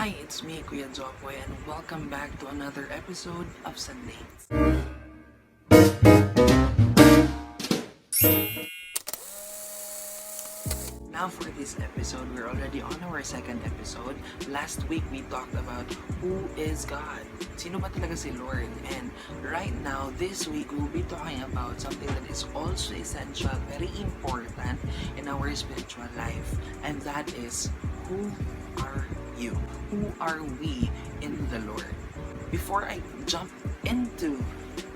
Hi, it's me, Kuya Jopoy, and welcome back to another episode of SONDATES. Now for this episode, we're already on our second episode. Last week, we talked about who is God. Sino ba talaga si Lord? And right now, this week, we'll be talking about something that is also essential, very important in our spiritual life. And that is, who are you? Who are we in the Lord? Before I jump into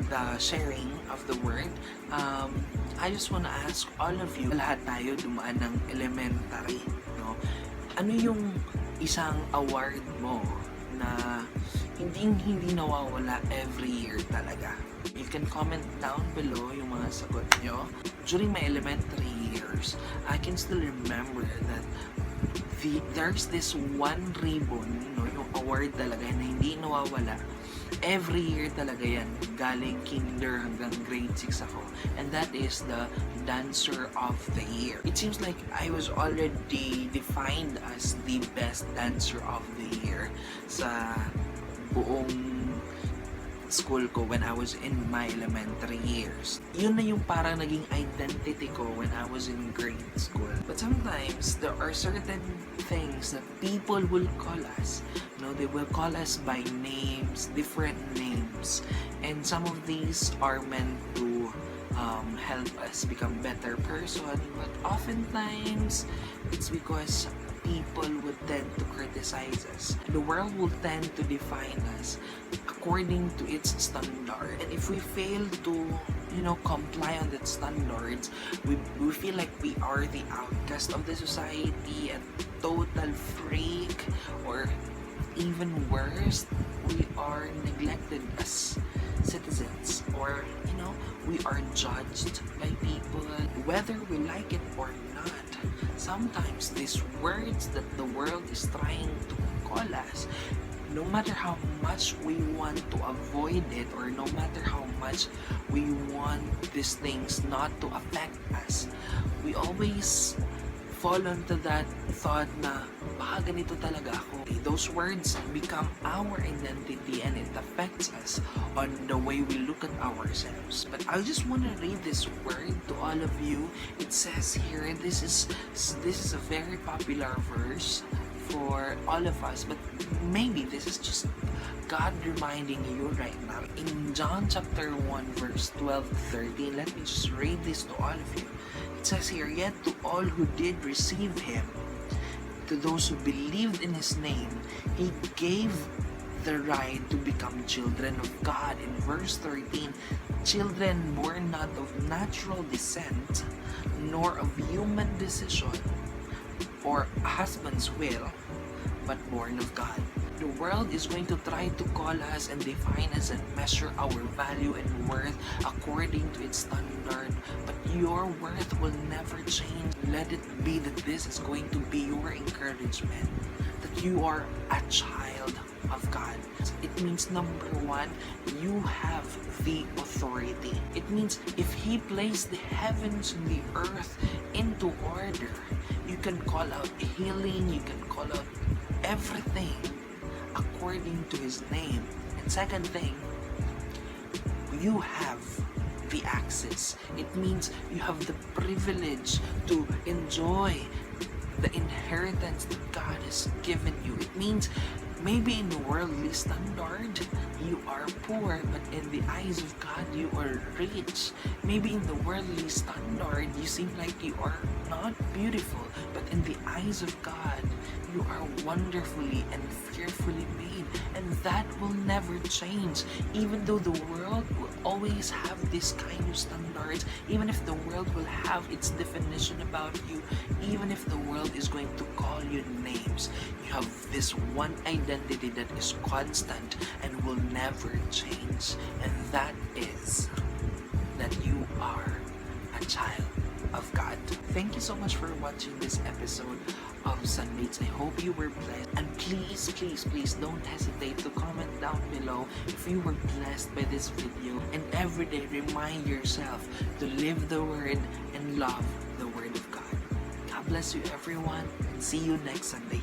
the sharing of the word, I just wanna ask all of you, lahat tayo dumaan ng elementary, no? Ano yung isang award mo na hindi nawawala every year talaga? You can comment down below yung mga sagot nyo. During my elementary years, I can still remember that there's this one ribbon, no, yung award talaga na hindi nawawala. Every year talaga yan, galing kinder hanggang grade 6 ako. And that is the Dancer of the Year. It seems like I was already defined as the best dancer of the year sa buong school ko when I was in my elementary years. Yun na yung parang naging identity ko when I was in grade school. But sometimes, there are certain things that people will call us. You know, they will call us by names, different names. And some of these are meant to help us become better person. But oftentimes, it's because people would tend to criticize us. The world will tend to define us according to its standard. And if we fail to, comply on that standards, we feel like we are the outcast of the society, a total freak, or even worse, we are neglected as citizens, or we are judged by people whether we like it or not. Sometimes these words that the world is trying to call us, no matter how much we want to avoid it, or no matter how much we want these things not to affect us, we always fall into that thought na baka ganito talaga ako. Those words become our identity and it affects us on the way we look at ourselves. But I just want to read this word to all of you. It says here, this is a very popular verse for all of us, but maybe this is just God reminding you right now. In John chapter 1 verse 12-13, let me just read this to all of you. It says here, "Yet to all who did receive Him, to those who believed in His name, He gave the right to become children of God." In verse 13, "Children born not of natural descent, nor of human decision, or a husband's will, but born of God." The world is going to try to call us and define us and measure our value and worth according to its standard, but your worth will never change. Let it be that this is going to be your encouragement, that you are a child of God. It means, number one, you have the authority. It means if He placed the heavens and the earth into order, you can call out healing, you can call out everything according to His name. And second thing, you have the access. It means you have the privilege to enjoy the inheritance that God has given you. It means maybe in the worldly standard, you are poor, but in the eyes of God, you are rich. Maybe in the worldly standard, you seem like you are not beautiful, but in the eyes of God, you are wonderfully and fearfully made, and that will never change. Even though the world will always have this kind of standards, even if the world will have its definition about you, even if the world is going to call you names, you have this one identity that is constant and will never change, and that is that you are a child of God. Thank you so much for watching this episode of SONDATES. I hope you were blessed, and please don't hesitate to comment down below if you were blessed by this video, and every day remind yourself to live the Word and love the Word of God. God bless you everyone, and see you next Sunday.